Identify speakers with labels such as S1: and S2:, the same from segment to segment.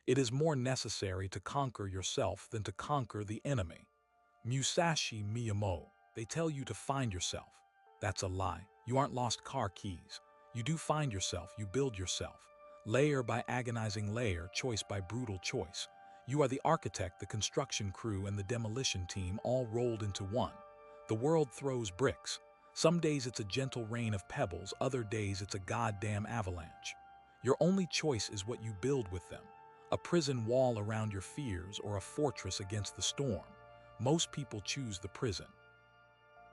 S1: It is more necessary to conquer yourself than to conquer the enemy. Musashi Miyamoto. They tell you to find yourself. That's a lie. You aren't lost car keys. You do find yourself, you build yourself. Layer by agonizing layer, choice by brutal choice. You are the architect, the construction crew, and the demolition team all rolled into one. The world throws bricks. Some days it's a gentle rain of pebbles, other days it's a goddamn avalanche. Your only choice is what you build with them. A prison wall around your fears or a fortress against the storm. Most people choose the prison.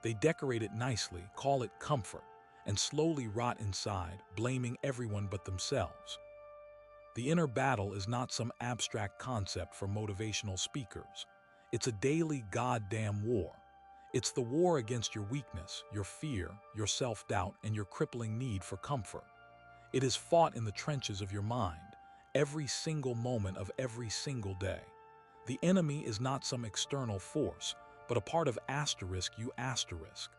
S1: They decorate it nicely, call it comfort, and slowly rot inside, blaming everyone but themselves. The inner battle is not some abstract concept for motivational speakers. It's a daily goddamn war. It's the war against your weakness, your fear, your self-doubt, and your crippling need for comfort. It is fought in the trenches of your mind, every single moment of every single day. The enemy is not some external force, but a part of you asterisk.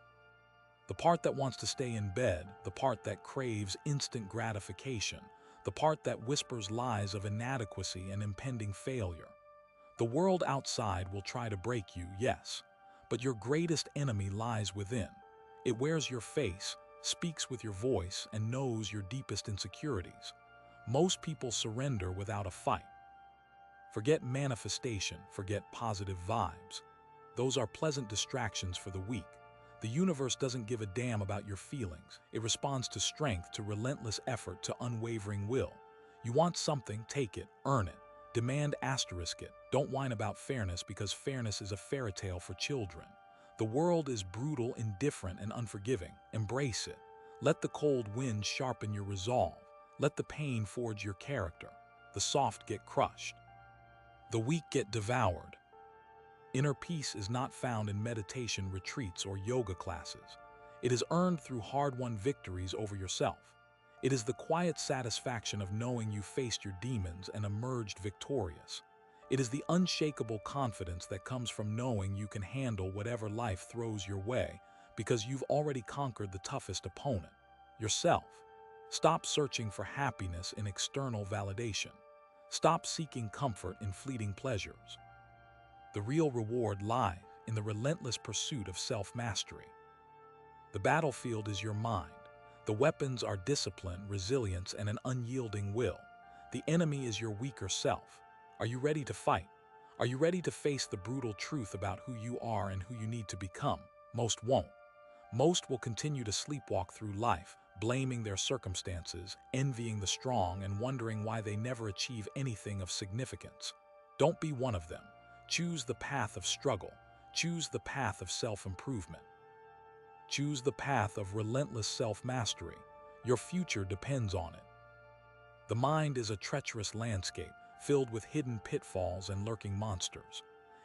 S1: The part that wants to stay in bed, the part that craves instant gratification, the part that whispers lies of inadequacy and impending failure. The world outside will try to break you, yes, but your greatest enemy lies within. It wears your face, speaks with your voice, and knows your deepest insecurities. Most people surrender without a fight. Forget manifestation, forget positive vibes. Those are pleasant distractions for the weak. The universe doesn't give a damn about your feelings. It responds to strength, to relentless effort, to unwavering will. You want something, take it, earn it. Demand asterisk it. Don't whine about fairness because fairness is a fairy tale for children. The world is brutal, indifferent, and unforgiving. Embrace it. Let the cold wind sharpen your resolve. Let the pain forge your character. The soft get crushed. The weak get devoured. Inner peace is not found in meditation retreats or yoga classes. It is earned through hard-won victories over yourself. It is the quiet satisfaction of knowing you faced your demons and emerged victorious. It is the unshakable confidence that comes from knowing you can handle whatever life throws your way because you've already conquered the toughest opponent, yourself. Stop searching for happiness in external validation. Stop seeking comfort in fleeting pleasures. The real reward lies in the relentless pursuit of self-mastery. The battlefield is your mind. The weapons are discipline, resilience, and an unyielding will. The enemy is your weaker self. Are you ready to fight? Are you ready to face the brutal truth about who you are and who you need to become? Most won't. Most will continue to sleepwalk through life, blaming their circumstances, envying the strong, and wondering why they never achieve anything of significance. Don't be one of them. Choose the path of struggle. Choose the path of self-improvement. Choose the path of relentless self-mastery. Your future depends on it. The mind is a treacherous landscape filled with hidden pitfalls and lurking monsters.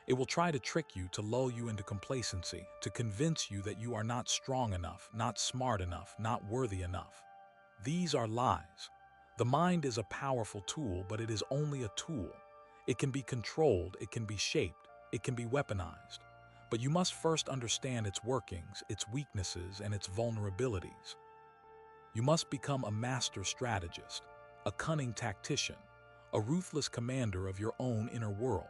S1: It will try to trick you, to lull you into complacency, to convince you that you are not strong enough, not smart enough, not worthy enough. These are lies. The mind is a powerful tool, but it is only a tool. It can be controlled, it can be shaped, it can be weaponized. But you must first understand its workings, its weaknesses, and its vulnerabilities. You must become a master strategist, a cunning tactician, a ruthless commander of your own inner world.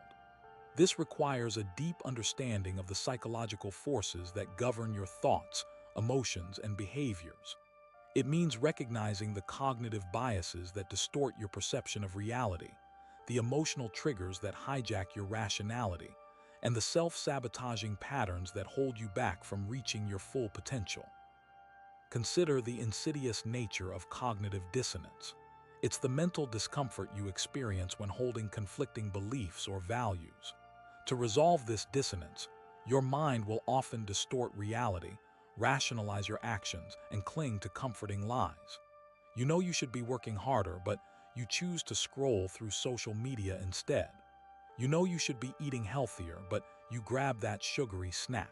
S1: This requires a deep understanding of the psychological forces that govern your thoughts, emotions, and behaviors. It means recognizing the cognitive biases that distort your perception of reality, the emotional triggers that hijack your rationality, and the self-sabotaging patterns that hold you back from reaching your full potential. Consider the insidious nature of cognitive dissonance. It's the mental discomfort you experience when holding conflicting beliefs or values. To resolve this dissonance, your mind will often distort reality, rationalize your actions, and cling to comforting lies. You know you should be working harder, but you choose to scroll through social media instead. You know you should be eating healthier, but you grab that sugary snack.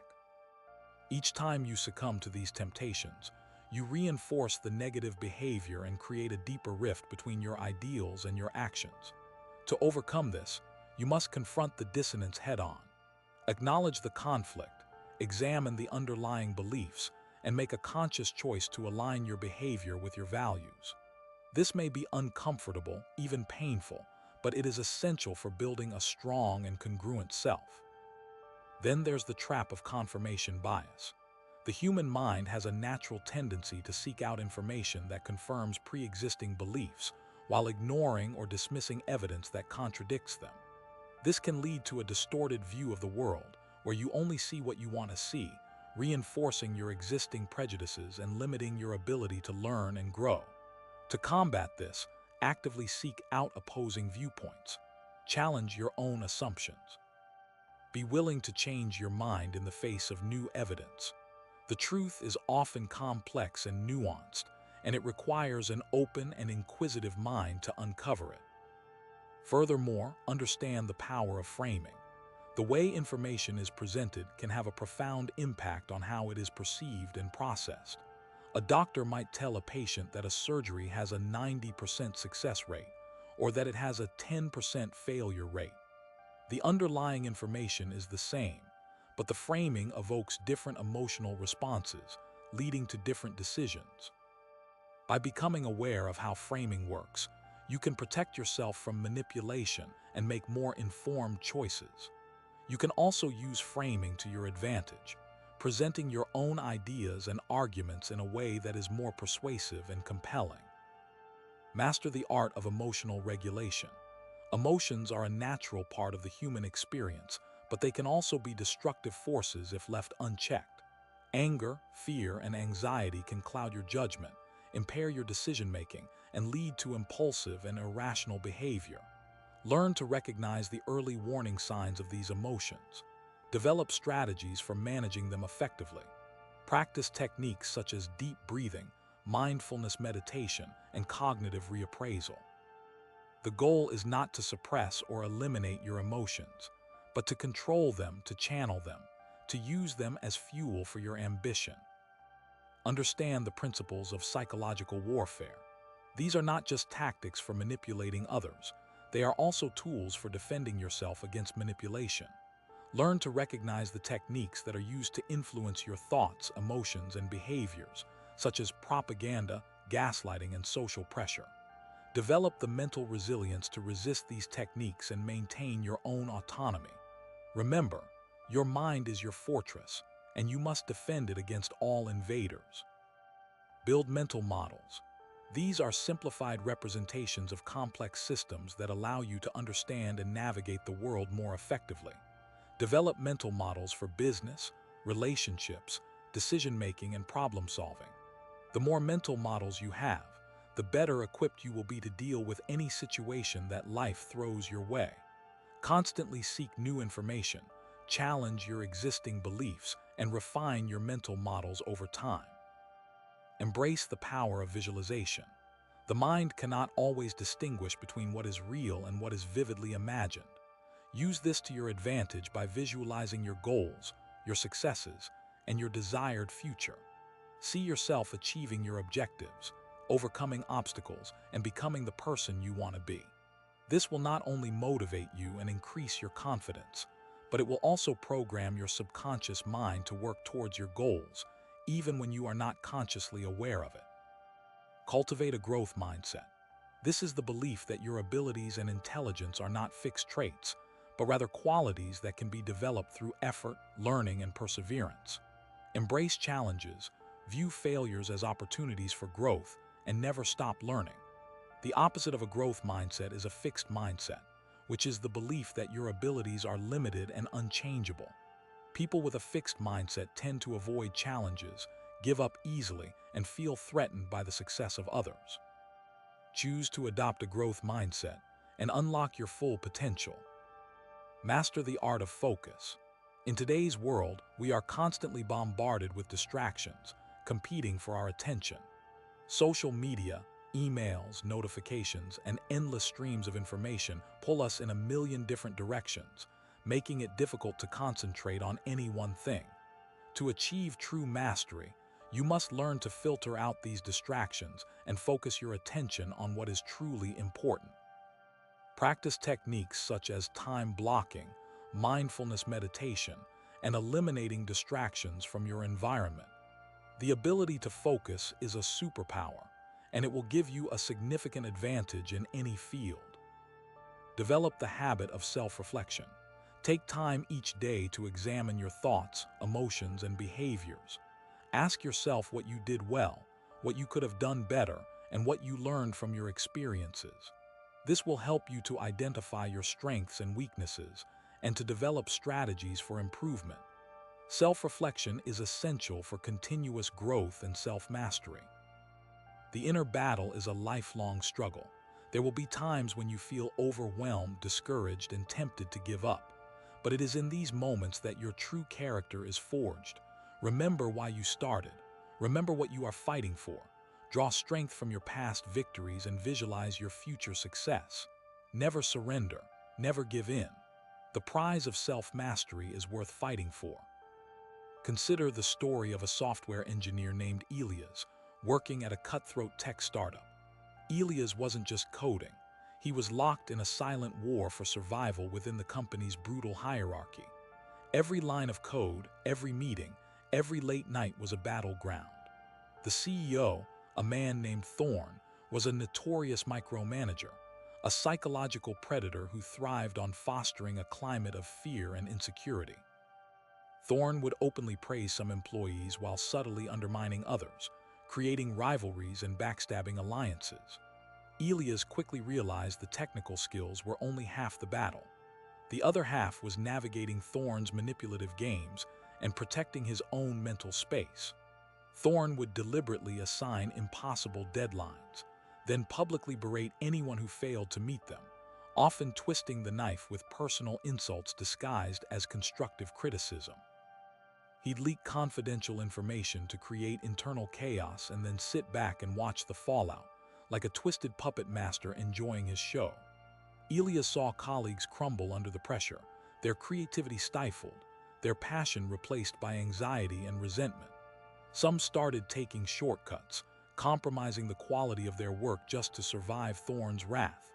S1: Each time you succumb to these temptations, you reinforce the negative behavior and create a deeper rift between your ideals and your actions. To overcome this, you must confront the dissonance head-on. Acknowledge the conflict, examine the underlying beliefs, and make a conscious choice to align your behavior with your values. This may be uncomfortable, even painful, but it is essential for building a strong and congruent self. Then there's the trap of confirmation bias. The human mind has a natural tendency to seek out information that confirms pre-existing beliefs while ignoring or dismissing evidence that contradicts them. This can lead to a distorted view of the world, where you only see what you want to see, reinforcing your existing prejudices and limiting your ability to learn and grow. To combat this, actively seek out opposing viewpoints. Challenge your own assumptions. Be willing to change your mind in the face of new evidence. The truth is often complex and nuanced, and it requires an open and inquisitive mind to uncover it. Furthermore, understand the power of framing. The way information is presented can have a profound impact on how it is perceived and processed. A doctor might tell a patient that a surgery has a 90% success rate, or that it has a 10% failure rate. The underlying information is the same, but the framing evokes different emotional responses, leading to different decisions. By becoming aware of how framing works, you can protect yourself from manipulation and make more informed choices. You can also use framing to your advantage, presenting your own ideas and arguments in a way that is more persuasive and compelling. Master the art of emotional regulation. Emotions are a natural part of the human experience, but they can also be destructive forces if left unchecked. Anger, fear, and anxiety can cloud your judgment, impair your decision-making, and lead to impulsive and irrational behavior. Learn to recognize the early warning signs of these emotions. Develop strategies for managing them effectively. Practice techniques such as deep breathing, mindfulness meditation, and cognitive reappraisal. The goal is not to suppress or eliminate your emotions, but to control them, to channel them, to use them as fuel for your ambition. Understand the principles of psychological warfare. These are not just tactics for manipulating others. They are also tools for defending yourself against manipulation. Learn to recognize the techniques that are used to influence your thoughts, emotions, and behaviors, such as propaganda, gaslighting, and social pressure. Develop the mental resilience to resist these techniques and maintain your own autonomy. Remember, your mind is your fortress, and you must defend it against all invaders. Build mental models. These are simplified representations of complex systems that allow you to understand and navigate the world more effectively. Develop mental models for business, relationships, decision-making, and problem-solving. The more mental models you have, the better equipped you will be to deal with any situation that life throws your way. Constantly seek new information, challenge your existing beliefs, and refine your mental models over time. Embrace the power of visualization. The mind cannot always distinguish between what is real and what is vividly imagined. Use this to your advantage by visualizing your goals, your successes, and your desired future. See yourself achieving your objectives, overcoming obstacles, and becoming the person you want to be. This will not only motivate you and increase your confidence, but it will also program your subconscious mind to work towards your goals, even when you are not consciously aware of it. Cultivate a growth mindset. This is the belief that your abilities and intelligence are not fixed traits, but rather qualities that can be developed through effort, learning, and perseverance. Embrace challenges, view failures as opportunities for growth, and never stop learning. The opposite of a growth mindset is a fixed mindset, which is the belief that your abilities are limited and unchangeable. People with a fixed mindset tend to avoid challenges, give up easily, and feel threatened by the success of others. Choose to adopt a growth mindset and unlock your full potential. Master the art of focus. In today's world, we are constantly bombarded with distractions, competing for our attention. Social media, emails, notifications, and endless streams of information pull us in a million different directions, making it difficult to concentrate on any one thing. To achieve true mastery, you must learn to filter out these distractions and focus your attention on what is truly important. Practice techniques such as time blocking, mindfulness meditation, and eliminating distractions from your environment. The ability to focus is a superpower, and it will give you a significant advantage in any field. Develop the habit of self-reflection. Take time each day to examine your thoughts, emotions, and behaviors. Ask yourself what you did well, what you could have done better, and what you learned from your experiences. This will help you to identify your strengths and weaknesses and to develop strategies for improvement. Self-reflection is essential for continuous growth and self-mastery. The inner battle is a lifelong struggle. There will be times when you feel overwhelmed, discouraged, and tempted to give up. But it is in these moments that your true character is forged. Remember why you started. Remember what you are fighting for. Draw strength from your past victories and visualize your future success. Never surrender. Never give in. The prize of self-mastery is worth fighting for. Consider the story of a software engineer named Elias, working at a cutthroat tech startup. Elias wasn't just coding. He was locked in a silent war for survival within the company's brutal hierarchy. Every line of code, every meeting, every late night was a battleground. The CEO, a man named Thorne, was a notorious micromanager, a psychological predator who thrived on fostering a climate of fear and insecurity. Thorne would openly praise some employees while subtly undermining others, creating rivalries and backstabbing alliances. Elias quickly realized the technical skills were only half the battle. The other half was navigating Thorne's manipulative games and protecting his own mental space. Thorne would deliberately assign impossible deadlines, then publicly berate anyone who failed to meet them, often twisting the knife with personal insults disguised as constructive criticism. He'd leak confidential information to create internal chaos and then sit back and watch the fallout, like a twisted puppet master enjoying his show. Elias saw colleagues crumble under the pressure, their creativity stifled, their passion replaced by anxiety and resentment. Some started taking shortcuts, compromising the quality of their work just to survive Thorne's wrath.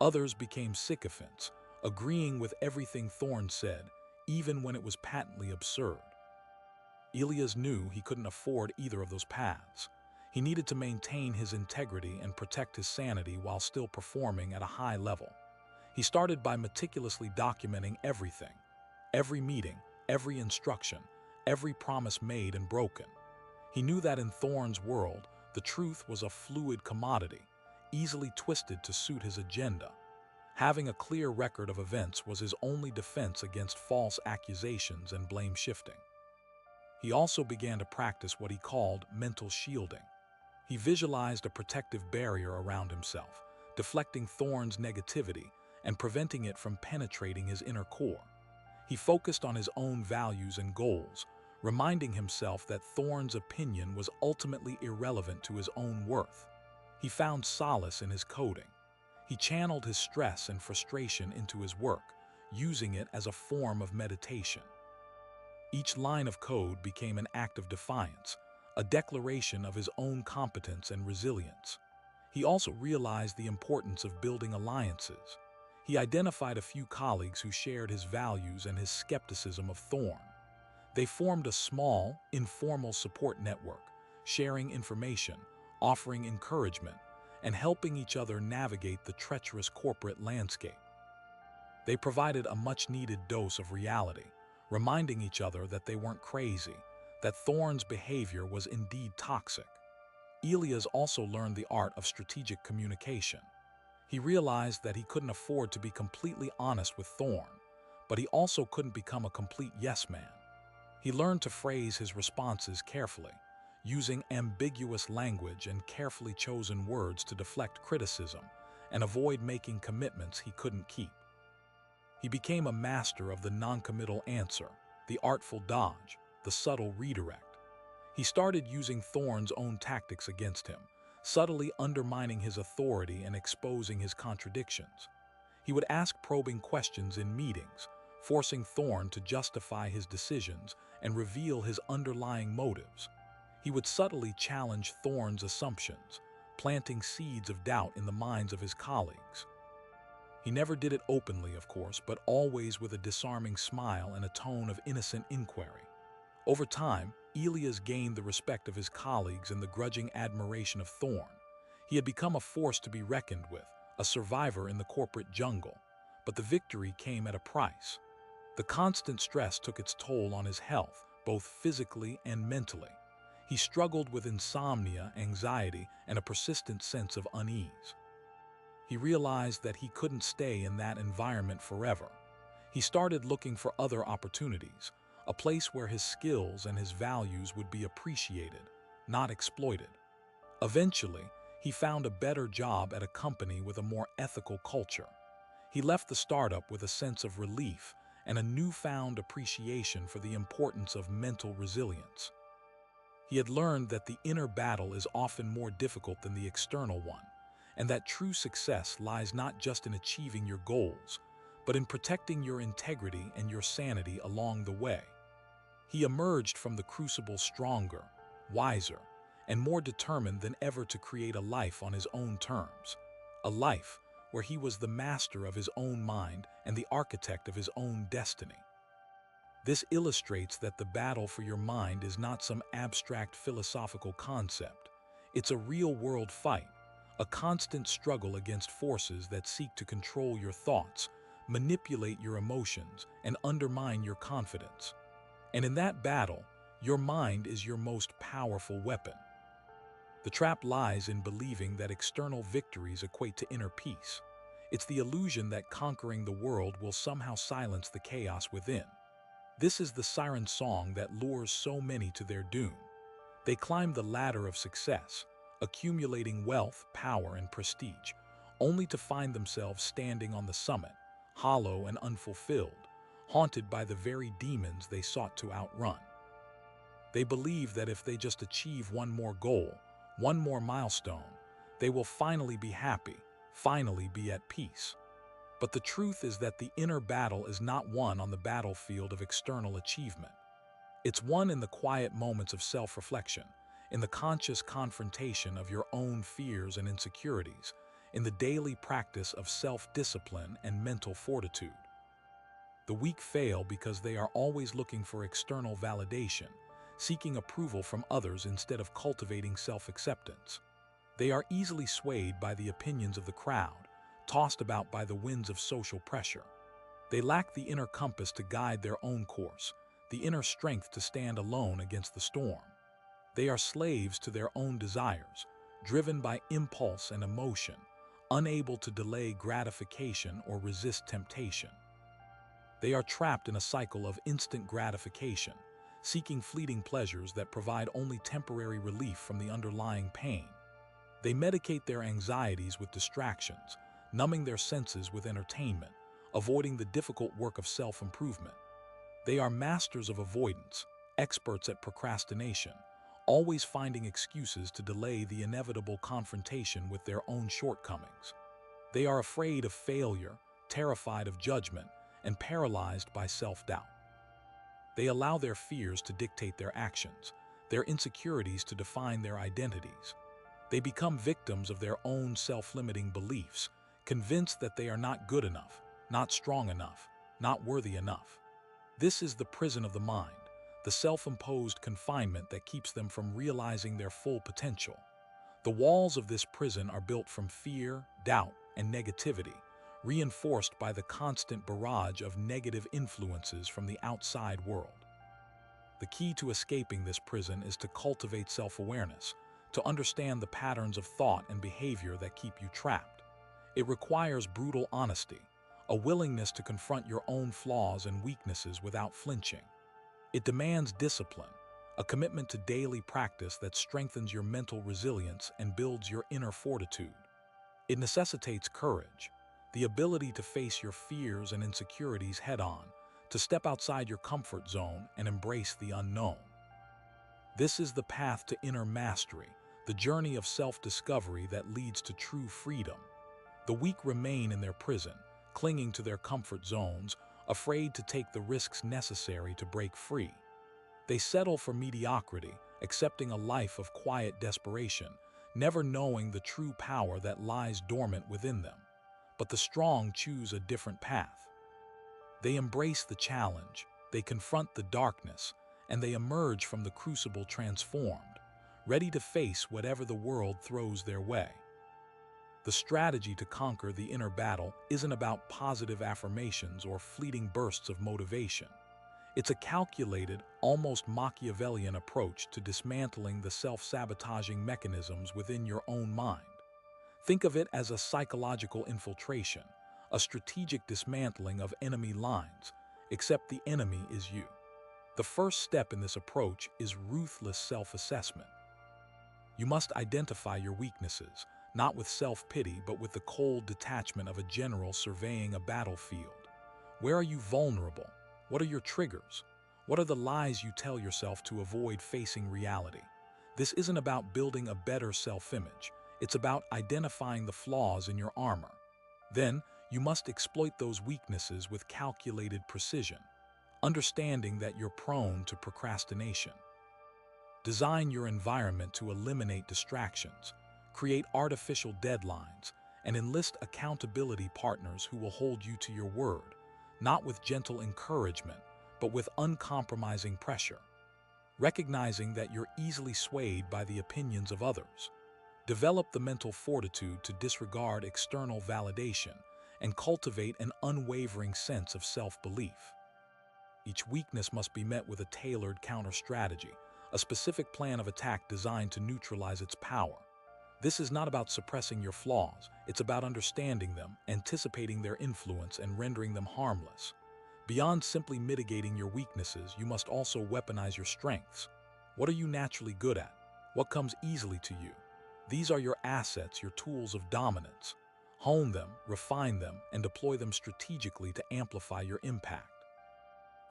S1: Others became sycophants, agreeing with everything Thorne said, even when it was patently absurd. Elias knew he couldn't afford either of those paths. He needed to maintain his integrity and protect his sanity while still performing at a high level. He started by meticulously documenting everything, every meeting, every instruction, every promise made and broken. He knew that in Thorne's world, the truth was a fluid commodity, easily twisted to suit his agenda. Having a clear record of events was his only defense against false accusations and blame shifting. He also began to practice what he called mental shielding. He visualized a protective barrier around himself, deflecting Thorne's negativity and preventing it from penetrating his inner core. He focused on his own values and goals, reminding himself that Thorne's opinion was ultimately irrelevant to his own worth. He found solace in his coding. He channeled his stress and frustration into his work, using it as a form of meditation. Each line of code became an act of defiance, a declaration of his own competence and resilience. He also realized the importance of building alliances. He identified a few colleagues who shared his values and his skepticism of Thorne. They formed a small, informal support network, sharing information, offering encouragement, and helping each other navigate the treacherous corporate landscape. They provided a much-needed dose of reality, reminding each other that they weren't crazy, that Thorne's behavior was indeed toxic. Elias also learned the art of strategic communication. He realized that he couldn't afford to be completely honest with Thorne, but he also couldn't become a complete yes man. He learned to phrase his responses carefully, using ambiguous language and carefully chosen words to deflect criticism and avoid making commitments he couldn't keep. He became a master of the non-committal answer, the artful dodge, the subtle redirect. He started using Thorne's own tactics against him, subtly undermining his authority and exposing his contradictions. He would ask probing questions in meetings, forcing Thorne to justify his decisions and reveal his underlying motives. He would subtly challenge Thorne's assumptions, planting seeds of doubt in the minds of his colleagues. He never did it openly, of course, but always with a disarming smile and a tone of innocent inquiry. Over time, Elias gained the respect of his colleagues and the grudging admiration of Thorne. He had become a force to be reckoned with, a survivor in the corporate jungle. but the victory came at a price. The constant stress took its toll on his health, both physically and mentally. He struggled with insomnia, anxiety, and a persistent sense of unease. He realized that he couldn't stay in that environment forever. He started looking for other opportunities, a place where his skills and his values would be appreciated, not exploited. Eventually, he found a better job at a company with a more ethical culture. He left the startup with a sense of relief and a newfound appreciation for the importance of mental resilience. He had learned that the inner battle is often more difficult than the external one, and that true success lies not just in achieving your goals, but in protecting your integrity and your sanity along the way. He emerged from the crucible stronger, wiser, and more determined than ever to create a life on his own terms, a life where he was the master of his own mind and the architect of his own destiny. This illustrates that the battle for your mind is not some abstract philosophical concept. It's a real-world fight, a constant struggle against forces that seek to control your thoughts, manipulate your emotions, and undermine your confidence. And in that battle, your mind is your most powerful weapon. The trap lies in believing that external victories equate to inner peace. It's the illusion that conquering the world will somehow silence the chaos within. This is the siren song that lures so many to their doom. They climb the ladder of success, accumulating wealth, power, and prestige, only to find themselves standing on the summit, hollow and unfulfilled, haunted by the very demons they sought to outrun. They believe that if they just achieve one more goal, one more milestone, they will finally be happy, finally be at peace. But the truth is that the inner battle is not won on the battlefield of external achievement. It's won in the quiet moments of self-reflection, in the conscious confrontation of your own fears and insecurities, in the daily practice of self-discipline and mental fortitude. The weak fail because they are always looking for external validation, seeking approval from others instead of cultivating self-acceptance. They are easily swayed by the opinions of the crowd, tossed about by the winds of social pressure. They lack the inner compass to guide their own course, the inner strength to stand alone against the storm. They are slaves to their own desires, driven by impulse and emotion, unable to delay gratification or resist temptation. They are trapped in a cycle of instant gratification, seeking fleeting pleasures that provide only temporary relief from the underlying pain. They medicate their anxieties with distractions, numbing their senses with entertainment, avoiding the difficult work of self-improvement. They are masters of avoidance, experts at procrastination, always finding excuses to delay the inevitable confrontation with their own shortcomings. They are afraid of failure, terrified of judgment, and paralyzed by self-doubt. They allow their fears to dictate their actions, their insecurities to define their identities. They become victims of their own self-limiting beliefs, convinced that they are not good enough, not strong enough, not worthy enough. This is the prison of the mind, the self-imposed confinement that keeps them from realizing their full potential. The walls of this prison are built from fear, doubt, and negativity, reinforced by the constant barrage of negative influences from the outside world. The key to escaping this prison is to cultivate self-awareness, to understand the patterns of thought and behavior that keep you trapped. It requires brutal honesty, a willingness to confront your own flaws and weaknesses without flinching. It demands discipline, a commitment to daily practice that strengthens your mental resilience and builds your inner fortitude. It necessitates courage, the ability to face your fears and insecurities head-on, to step outside your comfort zone and embrace the unknown. This is the path to inner mastery, the journey of self-discovery that leads to true freedom. The weak remain in their prison, clinging to their comfort zones, afraid to take the risks necessary to break free. They settle for mediocrity, accepting a life of quiet desperation, never knowing the true power that lies dormant within them. But the strong choose a different path. They embrace the challenge, they confront the darkness, and they emerge from the crucible transformed, ready to face whatever the world throws their way. The strategy to conquer the inner battle isn't about positive affirmations or fleeting bursts of motivation. It's a calculated, almost Machiavellian approach to dismantling the self-sabotaging mechanisms within your own mind. Think of it as a psychological infiltration, a strategic dismantling of enemy lines, except the enemy is you. The first step in this approach is ruthless self-assessment. You must identify your weaknesses, not with self-pity but with the cold detachment of a general surveying a battlefield. Where are you vulnerable? What are your triggers? What are the lies you tell yourself to avoid facing reality? This isn't about building a better self-image. It's about identifying the flaws in your armor. Then, you must exploit those weaknesses with calculated precision, understanding that you're prone to procrastination. Design your environment to eliminate distractions, create artificial deadlines, and enlist accountability partners who will hold you to your word, not with gentle encouragement, but with uncompromising pressure. Recognizing that you're easily swayed by the opinions of others. Develop the mental fortitude to disregard external validation and cultivate an unwavering sense of self-belief. Each weakness must be met with a tailored counter-strategy, a specific plan of attack designed to neutralize its power. This is not about suppressing your flaws, it's about understanding them, anticipating their influence, and rendering them harmless. Beyond simply mitigating your weaknesses, you must also weaponize your strengths. What are you naturally good at? What comes easily to you? These are your assets, your tools of dominance. Hone them, refine them, and deploy them strategically to amplify your impact.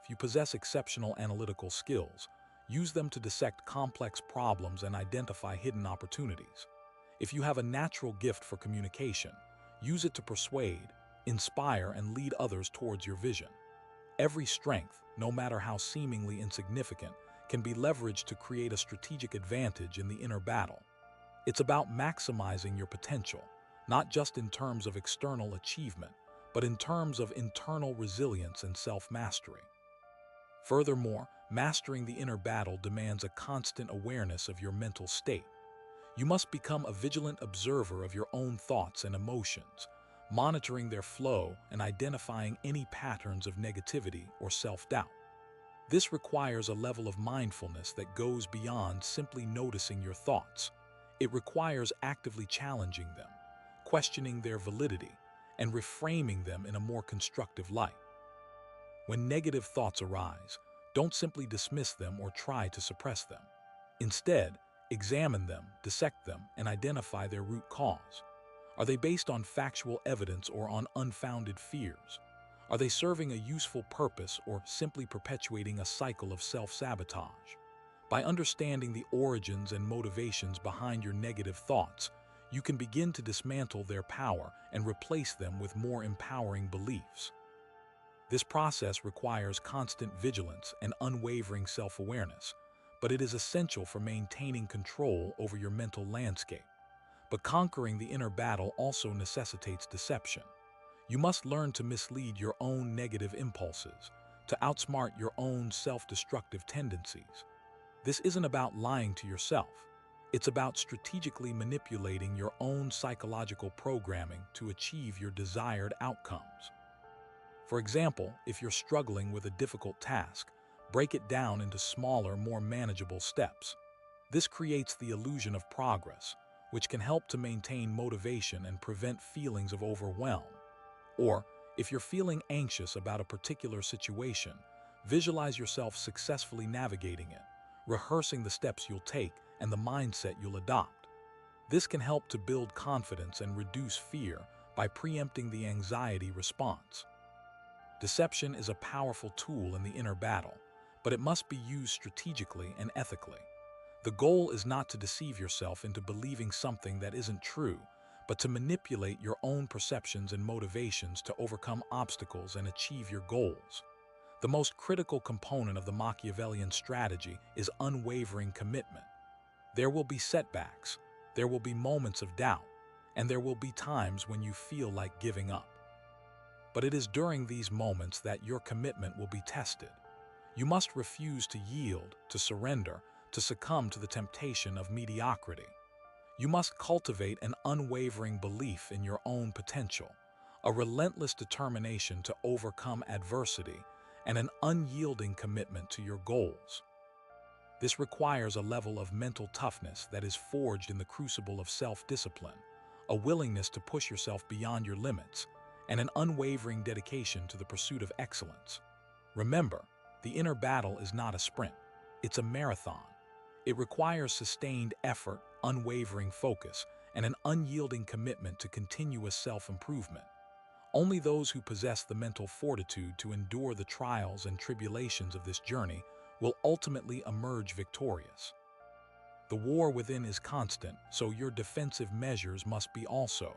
S1: If you possess exceptional analytical skills, use them to dissect complex problems and identify hidden opportunities. If you have a natural gift for communication, use it to persuade, inspire, and lead others towards your vision. Every strength, no matter how seemingly insignificant, can be leveraged to create a strategic advantage in the inner battle. It's about maximizing your potential, not just in terms of external achievement, but in terms of internal resilience and self-mastery. Furthermore, mastering the inner battle demands a constant awareness of your mental state. You must become a vigilant observer of your own thoughts and emotions, monitoring their flow and identifying any patterns of negativity or self-doubt. This requires a level of mindfulness that goes beyond simply noticing your thoughts. It requires actively challenging them, questioning their validity, and reframing them in a more constructive light. When negative thoughts arise, don't simply dismiss them or try to suppress them. Instead, examine them, dissect them, and identify their root cause. Are they based on factual evidence or on unfounded fears? Are they serving a useful purpose or simply perpetuating a cycle of self-sabotage? By understanding the origins and motivations behind your negative thoughts, you can begin to dismantle their power and replace them with more empowering beliefs. This process requires constant vigilance and unwavering self-awareness, but it is essential for maintaining control over your mental landscape. But conquering the inner battle also necessitates deception. You must learn to mislead your own negative impulses, to outsmart your own self-destructive tendencies. This isn't about lying to yourself. It's about strategically manipulating your own psychological programming to achieve your desired outcomes. For example, if you're struggling with a difficult task, break it down into smaller, more manageable steps. This creates the illusion of progress, which can help to maintain motivation and prevent feelings of overwhelm. Or, if you're feeling anxious about a particular situation, visualize yourself successfully navigating it, rehearsing the steps you'll take and the mindset you'll adopt. This can help to build confidence and reduce fear by preempting the anxiety response. Deception is a powerful tool in the inner battle, but it must be used strategically and ethically. The goal is not to deceive yourself into believing something that isn't true, but to manipulate your own perceptions and motivations to overcome obstacles and achieve your goals. The most critical component of the Machiavellian strategy is unwavering commitment. There will be setbacks, there will be moments of doubt, and there will be times when you feel like giving up. But it is during these moments that your commitment will be tested. You must refuse to yield, to surrender, to succumb to the temptation of mediocrity. You must cultivate an unwavering belief in your own potential, a relentless determination to overcome adversity, and an unyielding commitment to your goals. This requires a level of mental toughness that is forged in the crucible of self-discipline, a willingness to push yourself beyond your limits, and an unwavering dedication to the pursuit of excellence. Remember, the inner battle is not a sprint, it's a marathon. It requires sustained effort, unwavering focus, and an unyielding commitment to continuous self-improvement. Only those who possess the mental fortitude to endure the trials and tribulations of this journey will ultimately emerge victorious. The war within is constant, so your defensive measures must be also.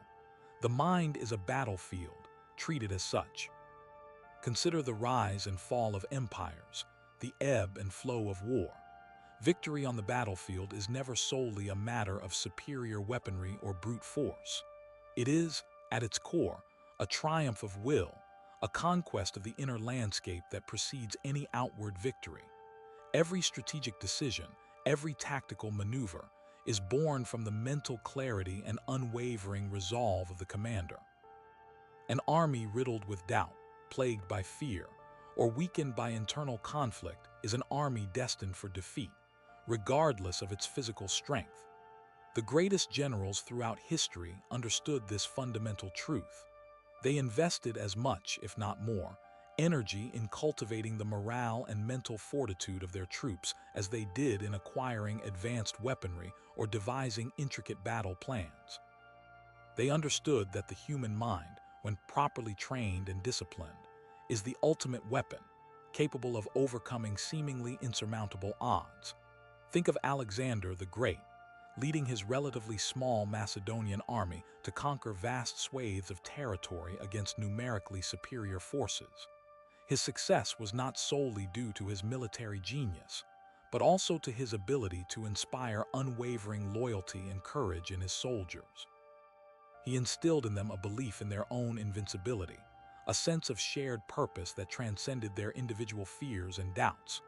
S1: The mind is a battlefield, treated as such. Consider the rise and fall of empires, the ebb and flow of war. Victory on the battlefield is never solely a matter of superior weaponry or brute force. It is, at its core, a triumph of will, a conquest of the inner landscape that precedes any outward victory. Every strategic decision, every tactical maneuver, is born from the mental clarity and unwavering resolve of the commander. An army riddled with doubt, plagued by fear, or weakened by internal conflict is an army destined for defeat, regardless of its physical strength. The greatest generals throughout history understood this fundamental truth. They invested as much, if not more, energy in cultivating the morale and mental fortitude of their troops as they did in acquiring advanced weaponry or devising intricate battle plans. They understood that the human mind, when properly trained and disciplined, is the ultimate weapon, capable of overcoming seemingly insurmountable odds. Think of Alexander the Great, leading his relatively small Macedonian army to conquer vast swathes of territory against numerically superior forces. His success was not solely due to his military genius, but also to his ability to inspire unwavering loyalty and courage in his soldiers. He instilled in them a belief in their own invincibility, a sense of shared purpose that transcended their individual fears and doubts.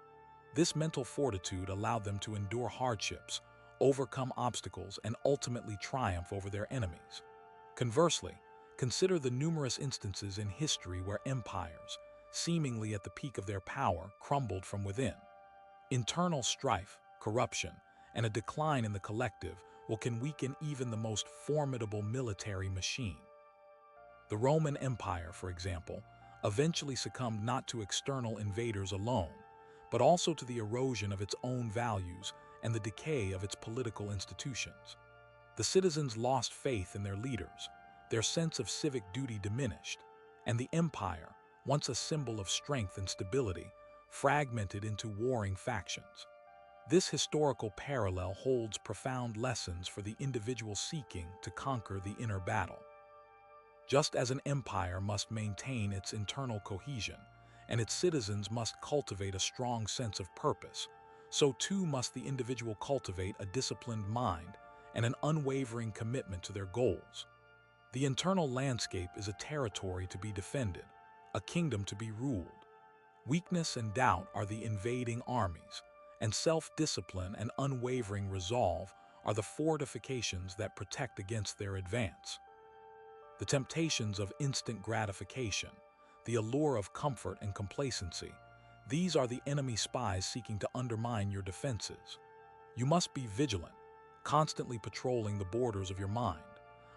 S1: This mental fortitude allowed them to endure hardships, overcome obstacles, and ultimately triumph over their enemies. Conversely, consider the numerous instances in history where empires, seemingly at the peak of their power, crumbled from within. Internal strife, corruption, and a decline in the collective can weaken even the most formidable military machine. The Roman Empire, for example, eventually succumbed not to external invaders alone, but also to the erosion of its own values and the decay of its political institutions. The citizens lost faith in their leaders, their sense of civic duty diminished, and the empire, once a symbol of strength and stability, fragmented into warring factions. This historical parallel holds profound lessons for the individual seeking to conquer the inner battle. Just as an empire must maintain its internal cohesion, and its citizens must cultivate a strong sense of purpose, so too must the individual cultivate a disciplined mind and an unwavering commitment to their goals. The internal landscape is a territory to be defended, a kingdom to be ruled. Weakness and doubt are the invading armies, and self-discipline and unwavering resolve are the fortifications that protect against their advance. The temptations of instant gratification, the allure of comfort and complacency, these are the enemy spies seeking to undermine your defenses. You must be vigilant, constantly patrolling the borders of your mind,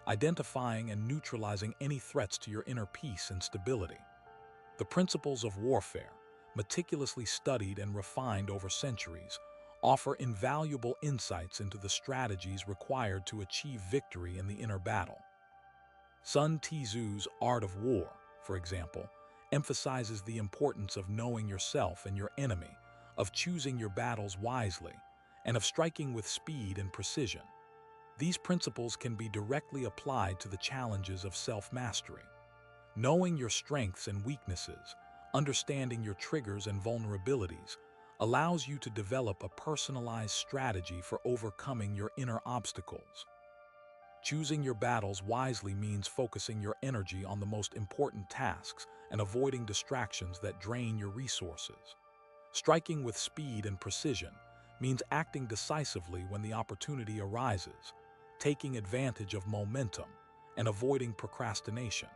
S1: identifying and neutralizing any threats to your inner peace and stability. The principles of warfare, meticulously studied and refined over centuries, offer invaluable insights into the strategies required to achieve victory in the inner battle. Sun Tzu's Art of War, for example, emphasizes the importance of knowing yourself and your enemy, of choosing your battles wisely, and of striking with speed and precision. These principles can be directly applied to the challenges of self-mastery. Knowing your strengths and weaknesses, understanding your triggers and vulnerabilities, allows you to develop a personalized strategy for overcoming your inner obstacles. Choosing your battles wisely means focusing your energy on the most important tasks and avoiding distractions that drain your resources. Striking with speed and precision means acting decisively when the opportunity arises, taking advantage of momentum and avoiding procrastination.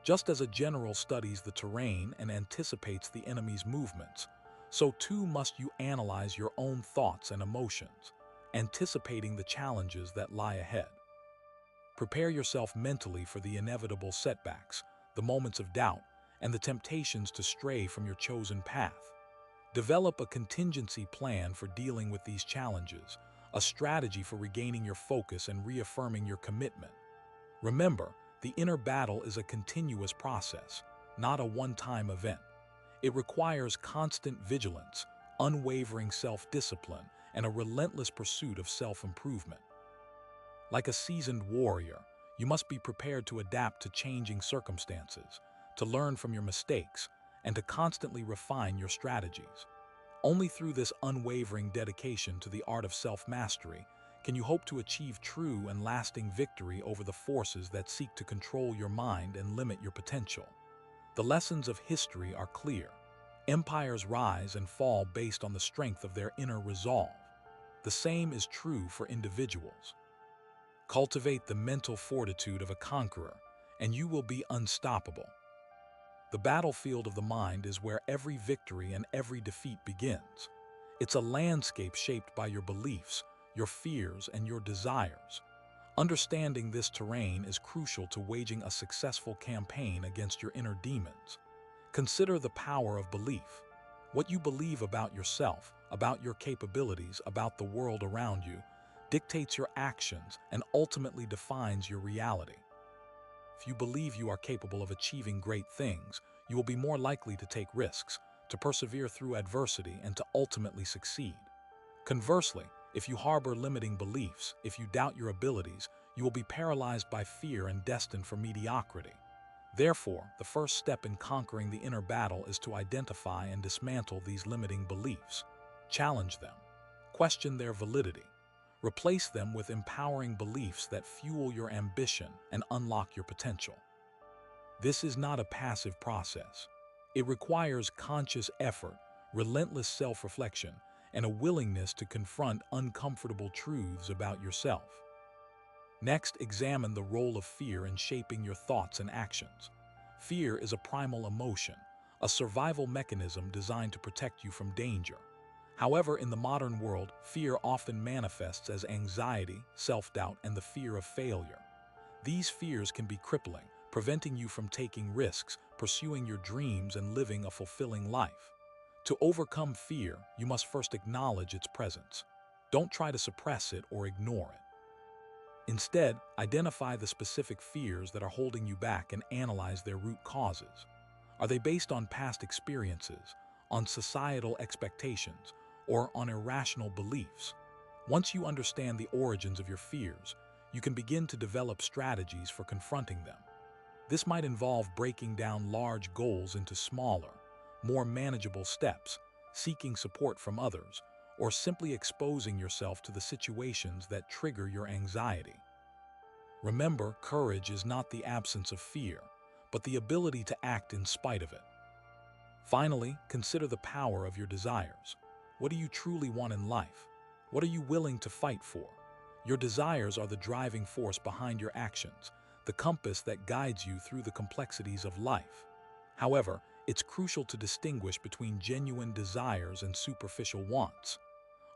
S1: Just as a general studies the terrain and anticipates the enemy's movements, so too must you analyze your own thoughts and emotions, anticipating the challenges that lie ahead. Prepare yourself mentally for the inevitable setbacks, the moments of doubt, and the temptations to stray from your chosen path. Develop a contingency plan for dealing with these challenges, a strategy for regaining your focus and reaffirming your commitment. Remember, the inner battle is a continuous process, not a one-time event. It requires constant vigilance, unwavering self-discipline, and a relentless pursuit of self-improvement. Like a seasoned warrior, you must be prepared to adapt to changing circumstances, to learn from your mistakes, and to constantly refine your strategies. Only through this unwavering dedication to the art of self-mastery can you hope to achieve true and lasting victory over the forces that seek to control your mind and limit your potential. The lessons of history are clear. Empires rise and fall based on the strength of their inner resolve. The same is true for individuals. Cultivate the mental fortitude of a conqueror, and you will be unstoppable. The battlefield of the mind is where every victory and every defeat begins. It's a landscape shaped by your beliefs, your fears, and your desires. Understanding this terrain is crucial to waging a successful campaign against your inner demons. Consider the power of belief. What you believe about yourself, about your capabilities, about the world around you, dictates your actions and ultimately defines your reality. If you believe you are capable of achieving great things, you will be more likely to take risks, to persevere through adversity, and to ultimately succeed. Conversely, if you harbor limiting beliefs, if you doubt your abilities, you will be paralyzed by fear and destined for mediocrity. Therefore, the first step in conquering the inner battle is to identify and dismantle these limiting beliefs. Challenge them. Question their validity. Replace them with empowering beliefs that fuel your ambition and unlock your potential. This is not a passive process. It requires conscious effort, relentless self-reflection, and a willingness to confront uncomfortable truths about yourself. Next, examine the role of fear in shaping your thoughts and actions. Fear is a primal emotion, a survival mechanism designed to protect you from danger. However, in the modern world, fear often manifests as anxiety, self-doubt, and the fear of failure. These fears can be crippling, preventing you from taking risks, pursuing your dreams, and living a fulfilling life. To overcome fear, you must first acknowledge its presence. Don't try to suppress it or ignore it. Instead, identify the specific fears that are holding you back and analyze their root causes. Are they based on past experiences, on societal expectations, or on irrational beliefs? Once you understand the origins of your fears, you can begin to develop strategies for confronting them. This might involve breaking down large goals into smaller, more manageable steps, seeking support from others, or simply exposing yourself to the situations that trigger your anxiety. Remember, courage is not the absence of fear, but the ability to act in spite of it. Finally, consider the power of your desires. What do you truly want in life? What are you willing to fight for? Your desires are the driving force behind your actions, the compass that guides you through the complexities of life. However, it's crucial to distinguish between genuine desires and superficial wants.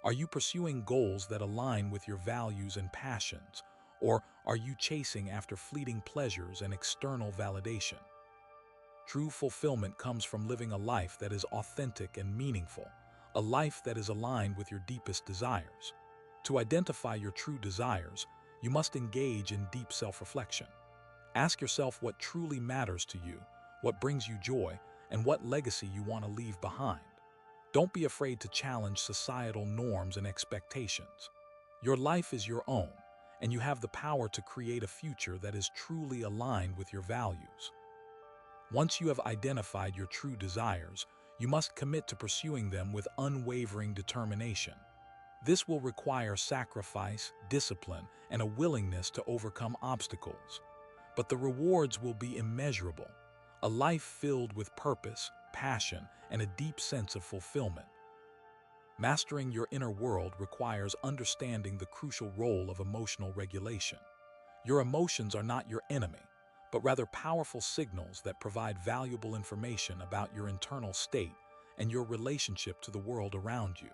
S1: Are you pursuing goals that align with your values and passions, or are you chasing after fleeting pleasures and external validation? True fulfillment comes from living a life that is authentic and meaningful, a life that is aligned with your deepest desires. To identify your true desires, you must engage in deep self-reflection. Ask yourself what truly matters to you, what brings you joy, and what legacy you want to leave behind. Don't be afraid to challenge societal norms and expectations. Your life is your own, and you have the power to create a future that is truly aligned with your values. Once you have identified your true desires, you must commit to pursuing them with unwavering determination. This will require sacrifice, discipline, and a willingness to overcome obstacles. But the rewards will be immeasurable. A life filled with purpose, passion, and a deep sense of fulfillment. Mastering your inner world requires understanding the crucial role of emotional regulation. Your emotions are not your enemy, but rather powerful signals that provide valuable information about your internal state and your relationship to the world around you.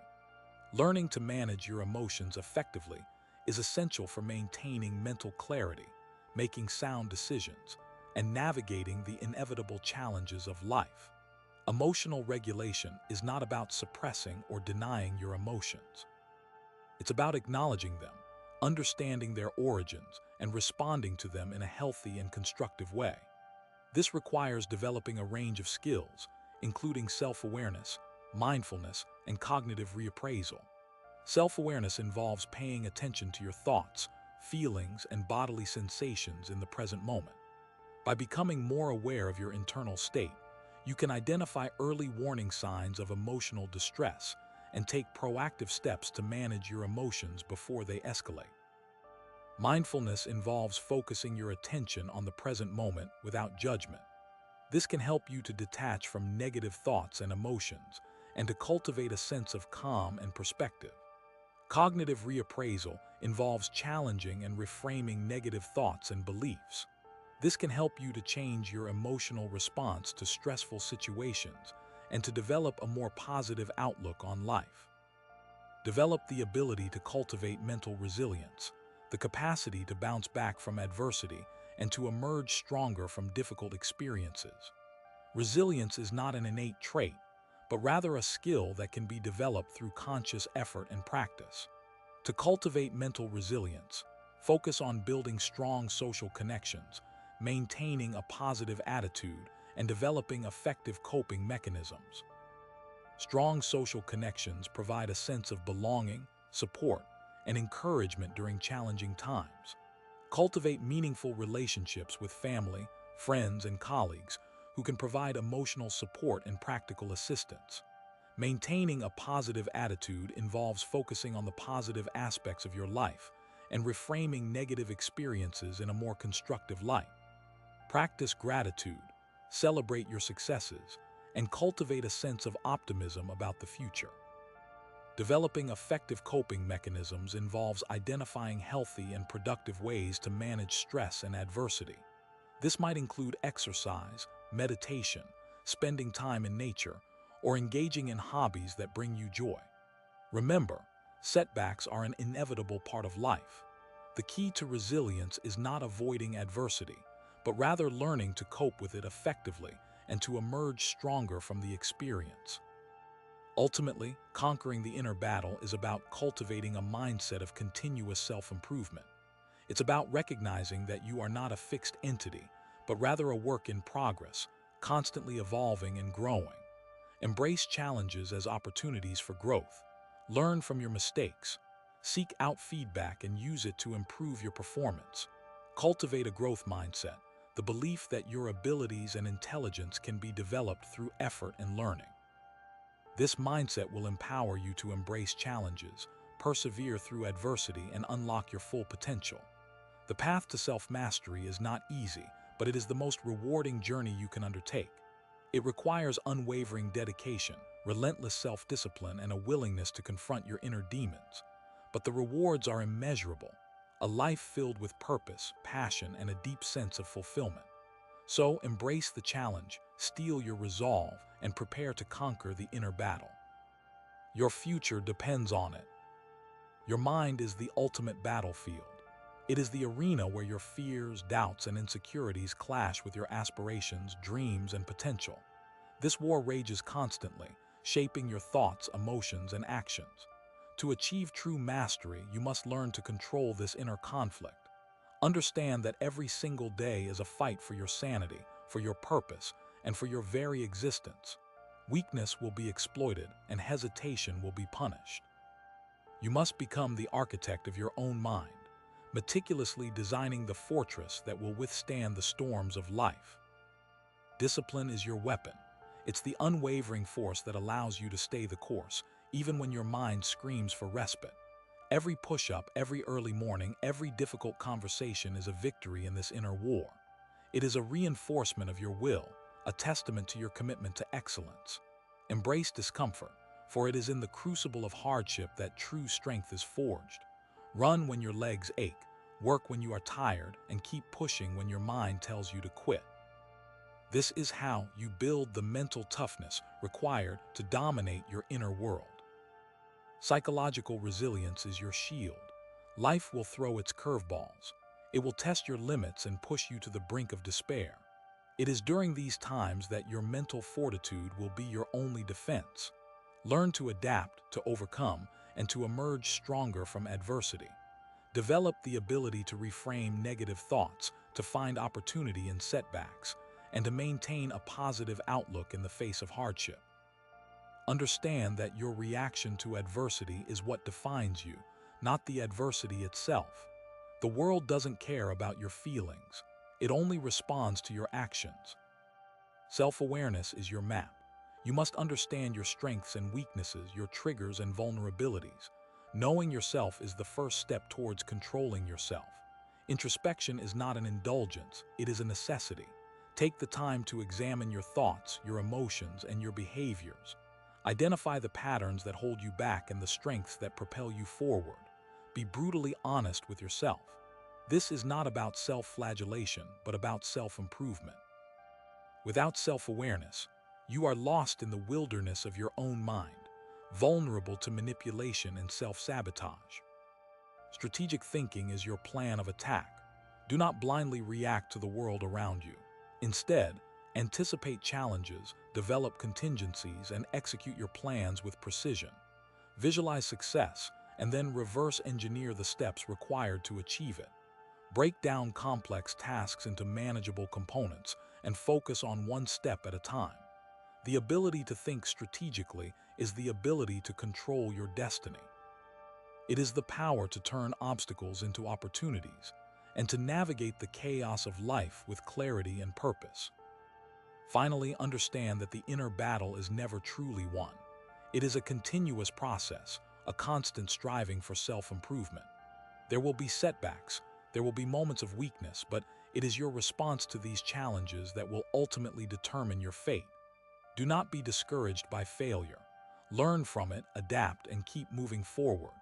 S1: Learning to manage your emotions effectively is essential for maintaining mental clarity, making sound decisions, and navigating the inevitable challenges of life. Emotional regulation is not about suppressing or denying your emotions. It's about acknowledging them, understanding their origins, and responding to them in a healthy and constructive way. This requires developing a range of skills, including self-awareness, mindfulness, and cognitive reappraisal. Self-awareness involves paying attention to your thoughts, feelings, and bodily sensations in the present moment. By becoming more aware of your internal state, you can identify early warning signs of emotional distress and take proactive steps to manage your emotions before they escalate. Mindfulness involves focusing your attention on the present moment without judgment. This can help you to detach from negative thoughts and emotions and to cultivate a sense of calm and perspective. Cognitive reappraisal involves challenging and reframing negative thoughts and beliefs. This can help you to change your emotional response to stressful situations and to develop a more positive outlook on life. Develop the ability to cultivate mental resilience, the capacity to bounce back from adversity and to emerge stronger from difficult experiences. Resilience is not an innate trait, but rather a skill that can be developed through conscious effort and practice. To cultivate mental resilience, focus on building strong social connections, maintaining a positive attitude, and developing effective coping mechanisms. Strong social connections provide a sense of belonging, support, and encouragement during challenging times. Cultivate meaningful relationships with family, friends, and colleagues who can provide emotional support and practical assistance. Maintaining a positive attitude involves focusing on the positive aspects of your life and reframing negative experiences in a more constructive light. Practice gratitude, celebrate your successes, and cultivate a sense of optimism about the future. Developing effective coping mechanisms involves identifying healthy and productive ways to manage stress and adversity. This might include exercise, meditation, spending time in nature, or engaging in hobbies that bring you joy. Remember, setbacks are an inevitable part of life. The key to resilience is not avoiding adversity, but rather learning to cope with it effectively and to emerge stronger from the experience. Ultimately, conquering the inner battle is about cultivating a mindset of continuous self-improvement. It's about recognizing that you are not a fixed entity, but rather a work in progress, constantly evolving and growing. Embrace challenges as opportunities for growth. Learn from your mistakes. Seek out feedback and use it to improve your performance. Cultivate a growth mindset, the belief that your abilities and intelligence can be developed through effort and learning. This mindset will empower you to embrace challenges, persevere through adversity, and unlock your full potential. The path to self-mastery is not easy, but it is the most rewarding journey you can undertake. It requires unwavering dedication, relentless self-discipline, and a willingness to confront your inner demons. But the rewards are immeasurable, a life filled with purpose, passion, and a deep sense of fulfillment. So embrace the challenge, steel your resolve, and prepare to conquer the inner battle. Your future depends on it. Your mind is the ultimate battlefield. It is the arena where your fears, doubts, and insecurities clash with your aspirations, dreams, and potential. This war rages constantly, shaping your thoughts, emotions, and actions. To achieve true mastery, you must learn to control this inner conflict. Understand that every single day is a fight for your sanity, for your purpose, and for your very existence. Weakness will be exploited, and hesitation will be punished. You must become the architect of your own mind, meticulously designing the fortress that will withstand the storms of life. Discipline is your weapon. It's the unwavering force that allows you to stay the course, even when your mind screams for respite. Every push-up, every early morning, every difficult conversation is a victory in this inner war. It is a reinforcement of your will, a testament to your commitment to excellence. Embrace discomfort, for it is in the crucible of hardship that true strength is forged. Run when your legs ache, work when you are tired, and keep pushing when your mind tells you to quit. This is how you build the mental toughness required to dominate your inner world. Psychological resilience is your shield. Life will throw its curveballs. It will test your limits and push you to the brink of despair. It is during these times that your mental fortitude will be your only defense. Learn to adapt, to overcome, and to emerge stronger from adversity. Develop the ability to reframe negative thoughts, to find opportunity in setbacks, and to maintain a positive outlook in the face of hardship. Understand that your reaction to adversity is what defines you, not the adversity itself. The world doesn't care about your feelings. It only responds to your actions. Self-awareness is your map. You must understand your strengths and weaknesses, your triggers and vulnerabilities. Knowing yourself is the first step towards controlling yourself. Introspection is not an indulgence, it is a necessity. Take the time to examine your thoughts, your emotions, and your behaviors. Identify the patterns that hold you back and the strengths that propel you forward. Be brutally honest with yourself. This is not about self-flagellation, but about self-improvement. Without self-awareness, you are lost in the wilderness of your own mind, vulnerable to manipulation and self-sabotage. Strategic thinking is your plan of attack. Do not blindly react to the world around you. Instead, anticipate challenges, develop contingencies, and execute your plans with precision. Visualize success, and then reverse engineer the steps required to achieve it. Break down complex tasks into manageable components and focus on one step at a time. The ability to think strategically is the ability to control your destiny. It is the power to turn obstacles into opportunities and to navigate the chaos of life with clarity and purpose. Finally, understand that the inner battle is never truly won. It is a continuous process, a constant striving for self-improvement. There will be setbacks, there will be moments of weakness, but it is your response to these challenges that will ultimately determine your fate. Do not be discouraged by failure. Learn from it, adapt, and keep moving forward.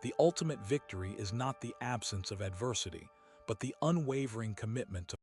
S1: The ultimate victory is not the absence of adversity, but the unwavering commitment to